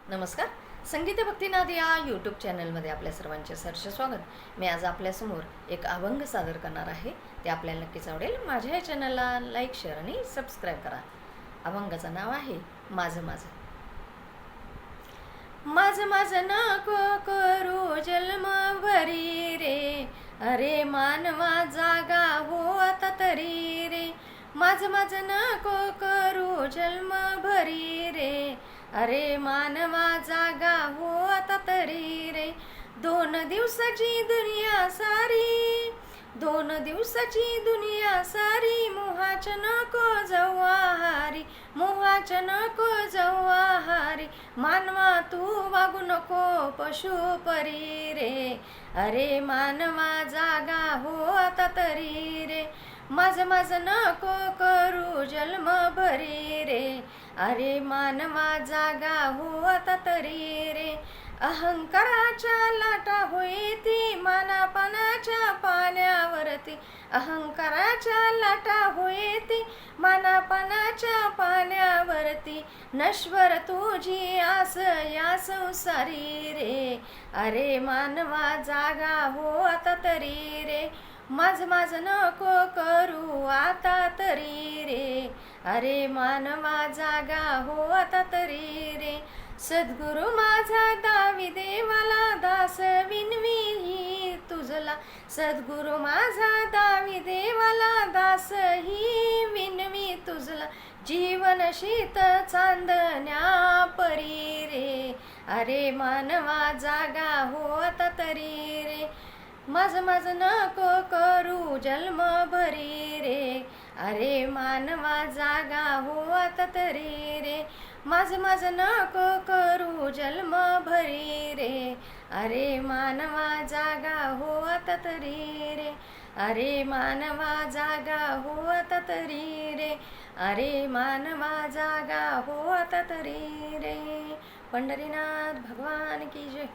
नमस्कार. संगीत भक्तिनाद या यूट्यूब चॅनलमध्ये आपल्या सर्वांचे सहर्ष स्वागत. मी आज आपल्यासमोर एक अभंग सादर करणार आहे. ते आपल्याला नक्कीच आवडेल. माझ्या या चॅनलला लाईक, शेअर आणि सबस्क्राईब करा. अभंगाचं नाव आहे माझं माझं. माझं माझं नको करू जन्मभरी रे, अरे मानवा जागा हो आता तरी रे. माझं माझं नको करू जन्मभरी रे, अरे मानवा जागा हो आता तरी रे. 2 दिवसाची दुनिया सारी, 2 दिवसाची दुनिया सारी, मोहाच्या नको जाऊ आहारी, मोहाच्या नको जाऊ आहारी. मानवा तू वागू नको पशु परी रे, अरे मानवा जागा हो आता तरी रे. माझं माझं नको करू जन्मभरी रे, अरे मानवा जागा हो आता तरी रे. अहंकाराच्या लाटा होईती मानापानाच्या पाण्यावरती, अहंकाराच्या लाटा होईती मानापानाच्या पाण्यावरती. नश्वर तुझी आस या संसारी रे, अरे मानवा जागा हो आता तरी रे. माझं माझं नको करू आता तरी रे, अरे मानवा जागा हो आता तरी रे. सद्गुरु माझा दावी देवाला दास विनवी तुझला, सद्गुरु माझा दावी देवाला दास ही विनवी तुझला. जीवन शीत चांदण्या परी रे, अरे मानवा जागा हो आता तरी रे. माझं माझं नको करू जन्मभरी रे, अरे मानवा जागा हो आता तरी रे. माझं माझं नको करू जन्मभरी रे, अरे मानवा जागा हो आता तरी रे, अरे मानवा जागा हो आता तरी रे, अरे मानवा जागा हो आता तरी रे. पंढरीनाथ भगवान की जय.